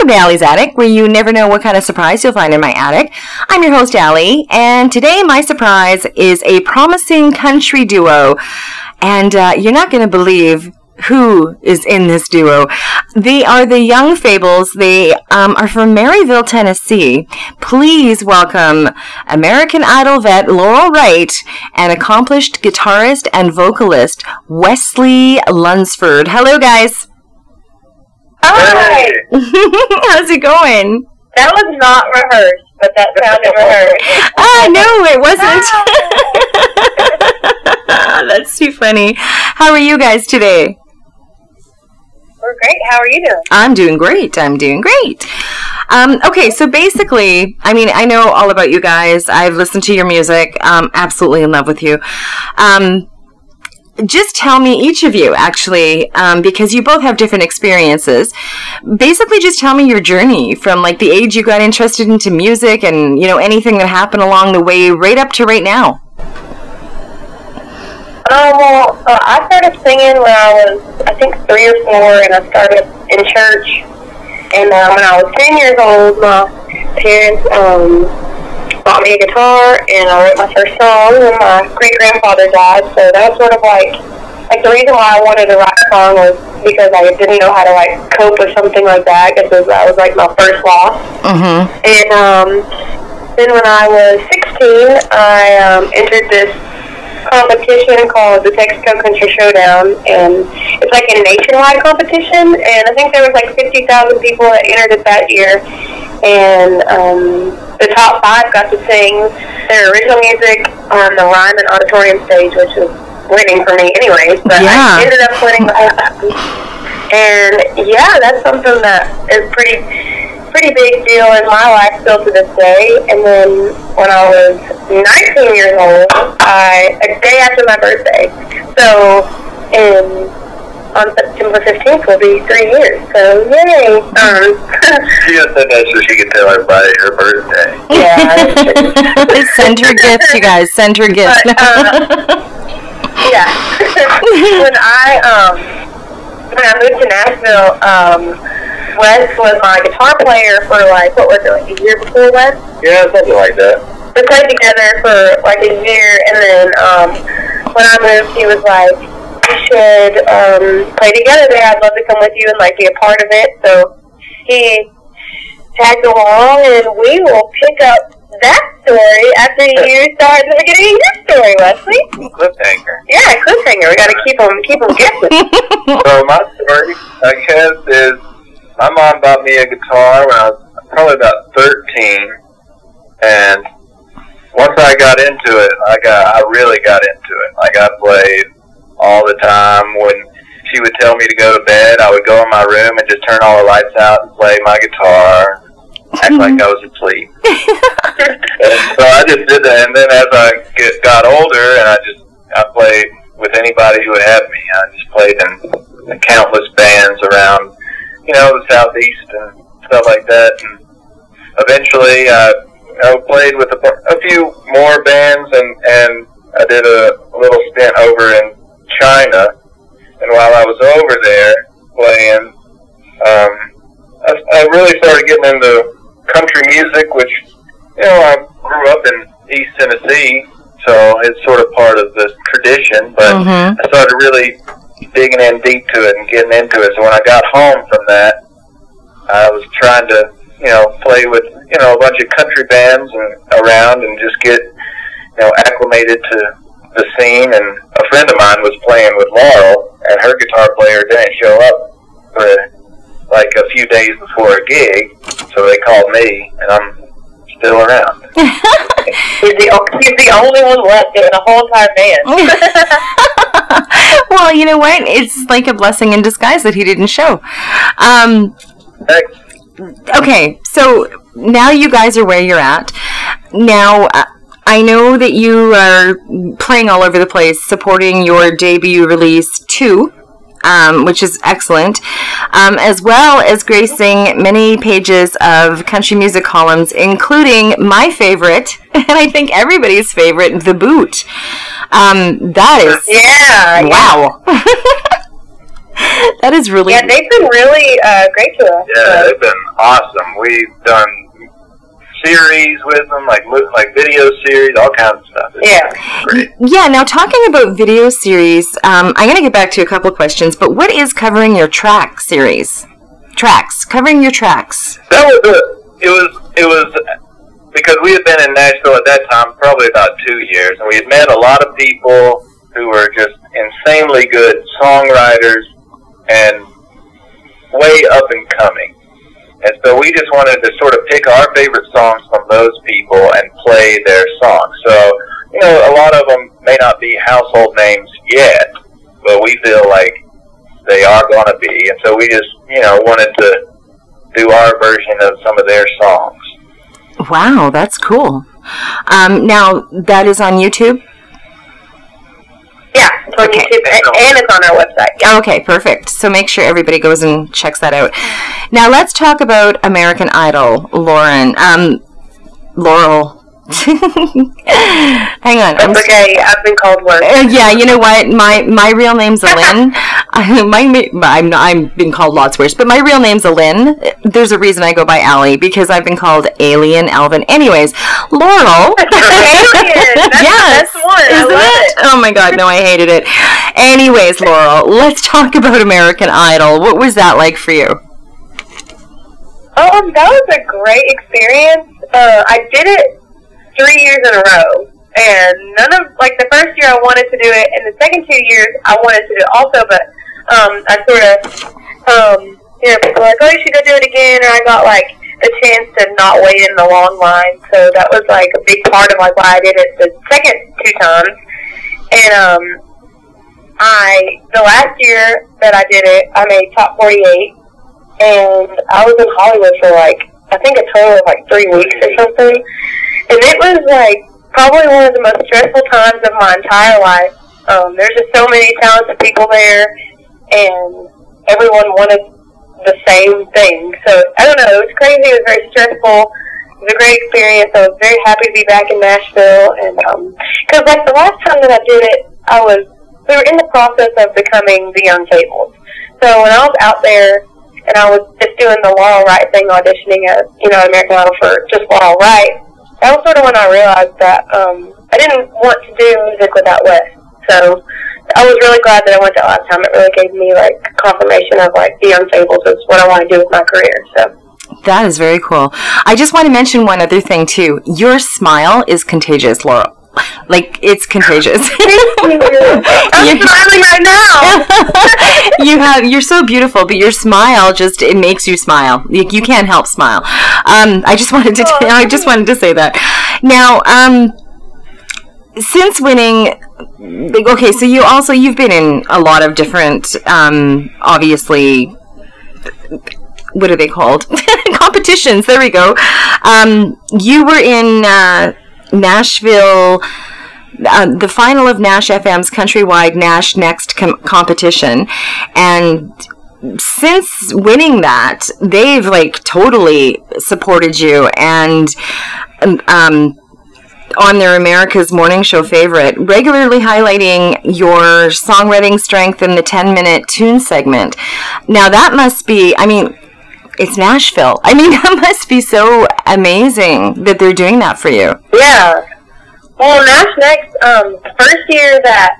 to Allie's Attic, where you never know what kind of surprise you'll find in my attic. I'm your host, Allie, and today my surprise is a promising country duo. And you're not going to believe who is in this duo. They are the Young Fables. They are from Maryville, Tennessee. Please welcome American Idol vet Laurel Wright and accomplished guitarist and vocalist Wesley Lunsford. Hello, guys. Hi. How's it going? That was not rehearsed, but that sounded rehearsed. No, it wasn't. That's too funny. How are you guys today? We're great. How are you doing? I'm doing great. Okay, so basically, I mean, I know all about you guys. I've listened to your music. Absolutely in love with you. Just tell me, each of you, actually, because you both have different experiences. Basically, just tell me your journey from, like, the age you got interested into music and, you know, anything that happened along the way right up to right now. I started singing when I was, I think, 3 or 4, and I started in church. And when I was 10 years old, my parents bought me a guitar, and I wrote my first song when my great-grandfather died. So that was sort of like the reason why I wanted to write a song was because I didn't know how to, like, cope with something like that, because that was, like, my first loss. Mm-hmm. And then when I was 16, I entered this competition called the Texaco Country Showdown, and it's like a nationwide competition, and I think there was like 50,000 people that entered it that year, and the top 5 got to sing their original music on the Ryman Auditorium stage, which was winning for me anyways, but yeah. I ended up winning the whole time. And yeah, that's something that is pretty big deal in my life still to this day. And then when I was 19 years old, a day after my birthday, so on September 15th will be 3 years, so yay. She just said that so she could tell everybody her birthday. Yeah. Send her gifts, you guys, send her gifts. But, yeah. When I moved to Nashville, Wes was my guitar player for, like, what was it, like a year before Wes? Yeah, something like that. We played together for, like, a year, and then when I moved, he was like, we should play together there. I'd love to come with you and, like, be a part of it. So he tagged along, and we will pick up that story after you start at the beginning of your story, Wesley. Cliffhanger. Yeah, cliffhanger. We got to keep them guessing. So my story, I guess, is my mom bought me a guitar when I was probably about 13, and once I got into it, I really got into it. Like, I played all the time. When she would tell me to go to bed, I would go in my room and just turn all the lights out and play my guitar, act like I was asleep. And so I just did that, and then as I got older, and I played with anybody who would have me. I just played in countless bands around, you know, the Southeast and stuff like that. And eventually, I played with a few more bands, and I did a little stint over in China. And while I was over there playing, I really started getting into country music, which, you know, I grew up in East Tennessee, so it's sort of part of the tradition. But I started really digging in deep to it and getting into it. So when I got home from that, I was trying to, you know, play with, you know, a bunch of country bands and around and just get, you know, acclimated to the scene. And a friend of mine was playing with Laurel, and her guitar player didn't show up for like a few days before a gig, so they called me, and I'm still around. He's the only one left in the whole entire band. Well, you know what? It's like a blessing in disguise that he didn't show. Thanks. Okay, so now you guys are where you're at. Now, I know that you are playing all over the place, supporting your debut release, 2, which is excellent, as well as gracing many pages of country music columns, including my favorite, and I think everybody's favorite, The Boot. That is... Yeah. Wow. That is really... Yeah, they've been really great to us. Yeah, they've been awesome. We've done series with them, like video series, all kinds of stuff. Yeah. Great. Yeah, now talking about video series, I'm going to get back to a couple of questions, but what is covering your track series? Covering your tracks. That was it was because we had been in Nashville at that time probably about 2 years, and we had met a lot of people who were just insanely good songwriters and way up and coming. And so we just wanted to sort of pick our favorite songs from those people and play their songs. So, you know, a lot of them may not be household names yet, but we feel like they are going to be. And so we just, you know, wanted to do our version of some of their songs. Wow, that's cool. Now, that is on YouTube? Yeah, it's on YouTube, and it's on our website. Yeah. Okay, perfect. So make sure everybody goes and checks that out. Now let's talk about American Idol, Lauren. Laurel. Hang on. That's okay. I've been called worse. Yeah, you know what? My real name's Alyn. I've been called lots worse, but my real name's Alyn. There's a reason I go by Allie, because I've been called Alien, Alvin. Anyways, Laurel. Alien. That's Yes. the best one. I love it. Oh my God, no, I hated it. Anyways, Laurel, let's talk about American Idol. What was that like for you? That was a great experience. I did it 3 years in a row, and the first year I wanted to do it, and the second 2 years I wanted to do it also, but I sort of, people were like, oh, you should go do it again, or I got, the chance to not wait in the long line, so that was, a big part of, why I did it the second 2 times, and, the last year that I did it, I made top 48, and I was in Hollywood for, I think a total of, 3 weeks or something. And it was, probably one of the most stressful times of my entire life. There's just so many talented people there, and everyone wanted the same thing. So, I don't know, it was crazy. It was very stressful. It was a great experience. I was very happy to be back in Nashville. And, because, the last time that I did it, we were in the process of becoming the Young Fables. So, when I was out there, and I was just doing the Laurel Wright thing, auditioning at, American Idol for just Laurel Wright, that was sort of when I realized that I didn't want to do music without Wes. So I was really glad that I went that last time. It really gave me confirmation of the Young Fables is what I want to do with my career. So that is very cool. I just want to mention one other thing too. Your smile is contagious, Laurel. It's contagious. I'm smiling right now. You're so beautiful, but your smile it makes you smile. You can't help smile. I just wanted to say that. Now, since winning, okay, so you've been in a lot of different, obviously, what are they called? Competitions. There we go. You were in Nashville, the final of Nash FM's countrywide Nash Next competition, and since winning that, they've totally supported you, and on their America's Morning Show favorite, regularly highlighting your songwriting strength in the 10-minute tune segment. Now that must be, it's Nashville. That must be so amazing that they're doing that for you. Yeah. Well, Nash Next, the first year that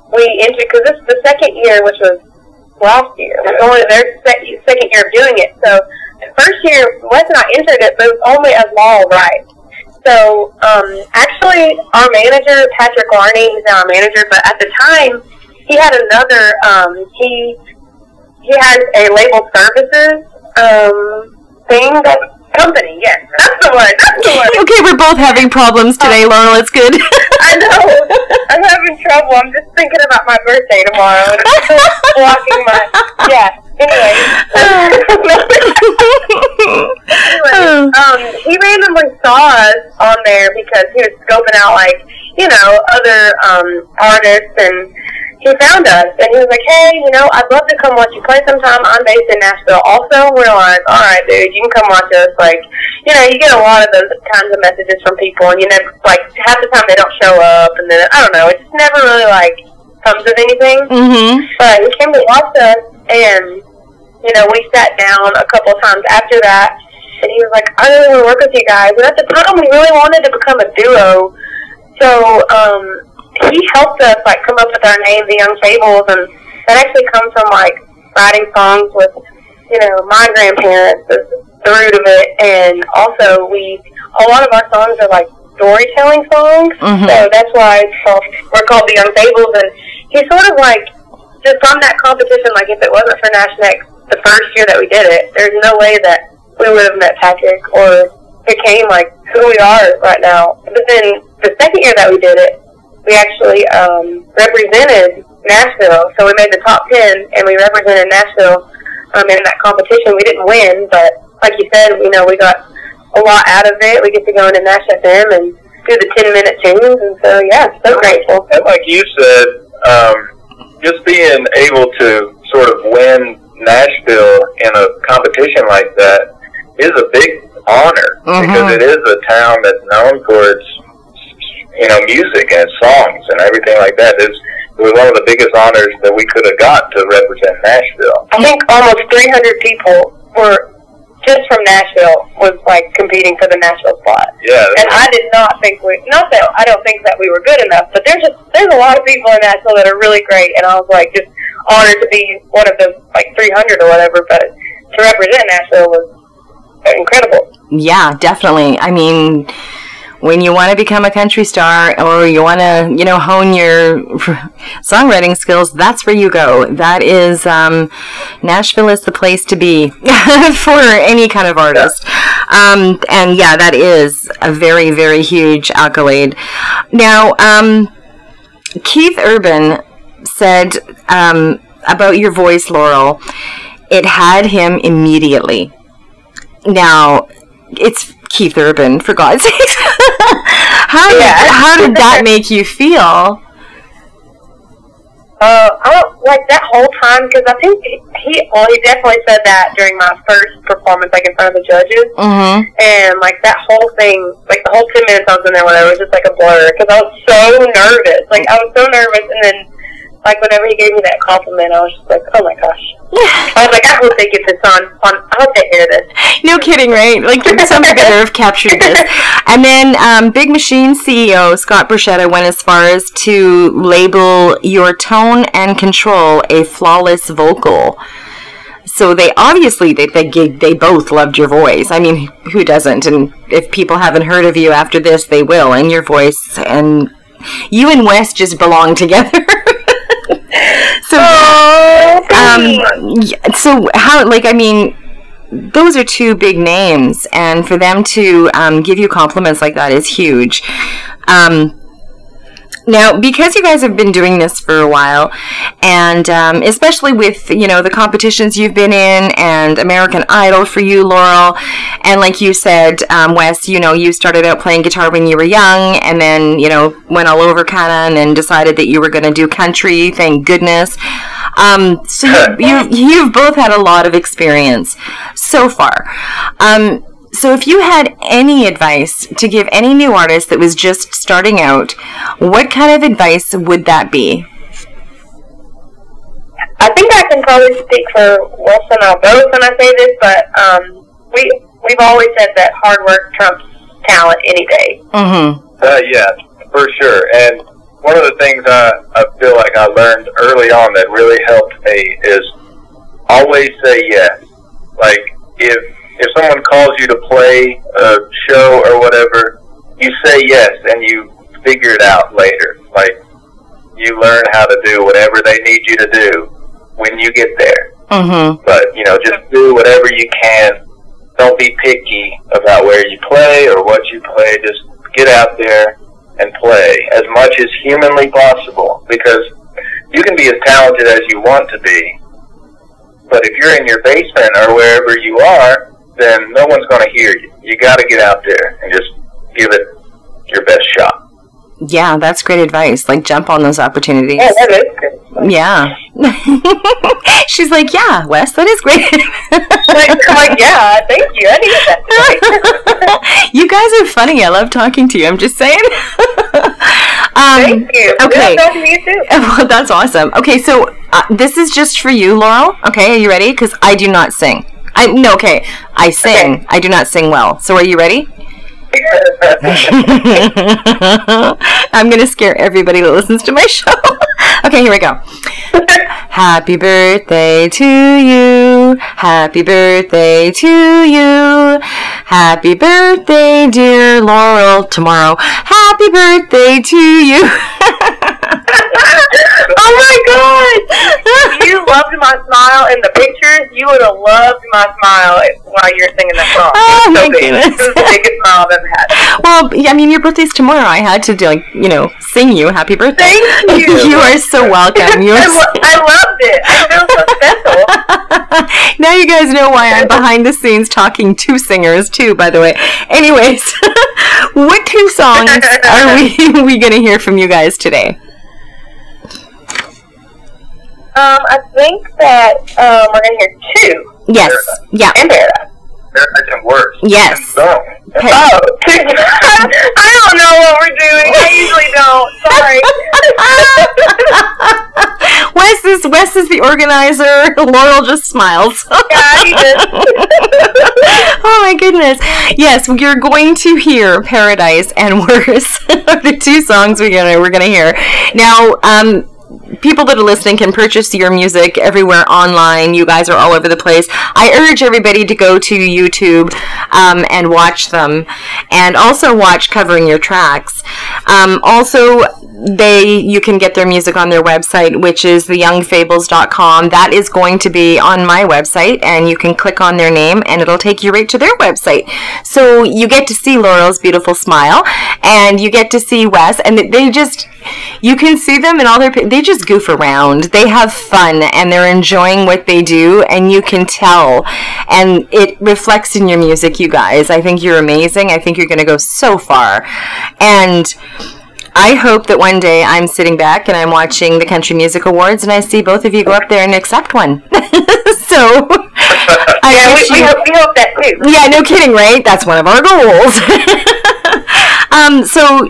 we entered, because this is the second year, which was last year. It was only their second year of doing it. So the first year, Wes and I entered it, but it was only as Laurel Wright. So actually, our manager, Patrick Larney, he's now our manager, but at the time, he had another, he has a label services thing company, yes. That's the one. Okay, we're both having problems today, Laurel. It's good. I know. I'm having trouble. I'm just thinking about my birthday tomorrow. And it's blocking my... Yeah. Anyway. He randomly saw us on there because he was scoping out, other artists, and he found us, and he was like, hey, I'd love to come watch you play sometime. I'm based in Nashville also. We're like, all right, dude, you can come watch us. You get a lot of those kinds of messages from people, and you never, half the time they don't show up, and then, I don't know, it just never really, comes with anything. Mm-hmm. But he came to watch us, And, you know, we sat down a couple times after that, and he was like, I really want to work with you guys. And at the time, we really wanted to become a duo. So he helped us, like, come up with our name, the Young Fables, and that actually comes from, like, writing songs with, you know, my grandparents is the root of it. And also, a lot of our songs are, like, storytelling songs. So that's why we're called the Young Fables. And he sort of, like, just from that competition, like, if it wasn't for Nash Next, the first year that we did it, there's no way that we would have met Patrick or became, like, who we are right now. But then the second year that we did it, we actually represented Nashville. So we made the top 10, and we represented Nashville in that competition. We didn't win, but like you said, you know, we got a lot out of it. We get to go into Nash FM and do the 10-minute tunes, and so, yeah, so grateful. And like you said, just being able to sort of win Nashville in a competition like that is a big honor, because it is a town that's known for its, you know, music and songs and everything like that. It was one of the biggest honors that we could have got to represent Nashville. I think almost 300 people were just from Nashville was, like, competing for the Nashville spot. Yeah. And I did not think not that I don't think that we were good enough, but there's a lot of people in Nashville that are really great, and I was, like, just honored to be one of the, like, 300 or whatever, but to represent Nashville was incredible. Yeah, definitely. I mean, when you want to become a country star, or you want to, you know, hone your songwriting skills, that's where you go. That is, Nashville is the place to be for any kind of artist. And yeah, that is a very, very huge accolade. Now, Keith Urban said about your voice, Laurel, it had him immediately. Now, it's Keith Urban, for God's sake. How did that make you feel? I don't, like, that whole time, because I think he definitely said that during my first performance, like, in front of the judges. And, like, that whole thing, like, the whole 10 minutes I was in there, whatever, was just, like, a blur, because I was so nervous. Like, I was so nervous, and then, like, whenever he gave me that compliment, I was just like, oh my gosh. I was like, I hope they get this on I hope they hear this. No kidding, right? Like, somebody better have captured this. And then Big Machine CEO Scott Bruschetta went as far as to label your tone and control a flawless vocal. So they obviously, they both loved your voice. I mean, who doesn't? And if people haven't heard of you after this, they will. And your voice, and you and Wes just belong together. So, so how, like, I mean, those are two big names, and for them to give you compliments like that is huge. Now, because you guys have been doing this for a while, and especially with, you know, the competitions you've been in, and American Idol for you, Laurel, and like you said, Wes, you know, you started out playing guitar when you were young, and then, you know, went all over kind of, and then decided that you were going to do country, thank goodness. So you've both had a lot of experience so far. So if you had any advice to give any new artist that was just starting out, what kind of advice would that be? I think I can probably speak for Wes and I both when I say this, but we've always said that hard work trumps talent any day. Yeah, for sure. And one of the things I feel like I learned early on that really helped me is always say yes. Like, if someone calls you to play a show or whatever, you say yes and you figure it out later. Like, you learn how to do whatever they need you to do when you get there. But, you know, just do whatever you can. Don't be picky about where you play or what you play. Just get out there and play as much as humanly possible, because you can be as talented as you want to be, but if you're in your basement or wherever you are, then no one's going to hear you. You got to get out there and just give it your best shot. Yeah, that's great advice. Like, jump on those opportunities. Yeah, that is good. Yeah. She's like, yeah, Wes, that is great. I'm like, yeah, thank you. I need that. You guys are funny. I love talking to you. I'm just saying. Thank you. Okay. Yeah, you too. Well, that's awesome. Okay, so this is just for you, Laurel. Okay, are you ready? Because I do not sing. I sing. Okay. I do not sing well. So are you ready? I'm going to scare everybody that listens to my show. Okay, here we go. Happy birthday to you. Happy birthday to you. Happy birthday, dear Laurel, tomorrow. Happy birthday to you. Oh my God! If you loved my smile in the pictures, you would have loved my smile while you were singing that song. Oh, my goodness. It was the biggest smile I've ever had. Well, I mean, your birthday's tomorrow. I had to, sing you happy birthday. Thank you. You are so welcome. I loved it. I feel so special. Now you guys know why I'm behind the scenes talking to singers, too, by the way. Anyways, what 2 songs are we going to hear from you guys today? I think that we're going to hear 2. Yes. Yeah. And Paradise. Paradise and Worse. Yes. So, Oh, I don't know what we're doing. I usually don't. Sorry. Wes is the organizer. Laurel just smiles. Yeah, he did. Oh my goodness. Yes, you're going to hear Paradise and Worse. The 2 songs we're gonna hear. Now, people that are listening can purchase your music everywhere online. You guys are all over the place. I urge everybody to go to YouTube and watch them, and also watch Covering Your Tracks. Also, you can get their music on their website, which is theyoungfables.com. That is going to be on my website, and you can click on their name, and it'll take you right to their website. So you get to see Laurel's beautiful smile, and you get to see Wes, and you can see them in all they just goof around. They have fun, and they're enjoying what they do, and you can tell. And it reflects in your music, you guys. I think you're amazing. I think you're going to go so far. And I hope that one day I'm sitting back and I'm watching the Country Music Awards, and I see both of you go up there and accept one. So, we hope that too. Yeah, no kidding, right? That's one of our goals. So,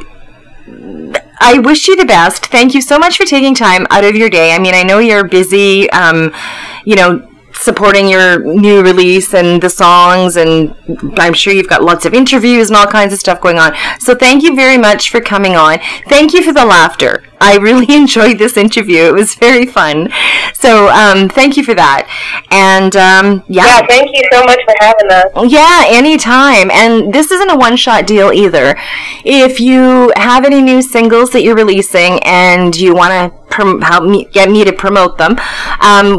I wish you the best. Thank you so much for taking time out of your day. I mean, I know you're busy, supporting your new release and the songs, and I'm sure you've got lots of interviews and all kinds of stuff going on. So thank you very much for coming on. Thank you for the laughter. I really enjoyed this interview. It was very fun. So thank you for that. And yeah, thank you so much for having us. Yeah, anytime. And this isn't a one-shot deal either. If you have any new singles that you're releasing and you want to get me to promote them,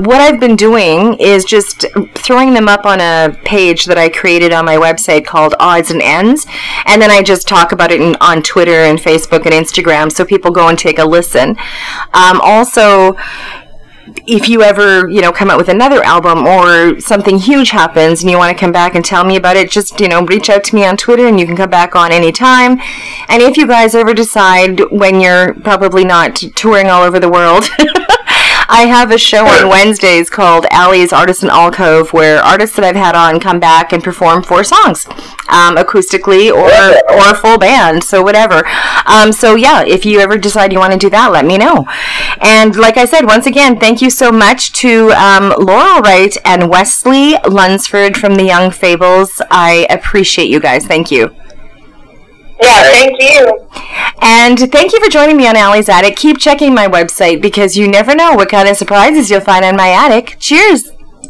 what I've been doing is just throwing them up on a page that I created on my website called Odds and Ends, and then I just talk about it on Twitter and Facebook and Instagram, so people go and take a listen. Also, if you ever, come out with another album or something huge happens and you want to come back and tell me about it, just, reach out to me on Twitter and you can come back on anytime. And if you guys ever decide, when you're probably not touring all over the world, I have a show on Wednesdays called Allie's Artisan Alcove, where artists that I've had on come back and perform 4 songs, acoustically or full band, so whatever. So yeah, if you ever decide you want to do that, let me know. And like I said, once again, thank you so much to Laurel Wright and Wesley Lunsford from the Young Fables. I appreciate you guys. Thank you. Yeah, thank you. And thank you for joining me on Allie's Attic. Keep checking my website because you never know what kind of surprises you'll find in my attic. Cheers!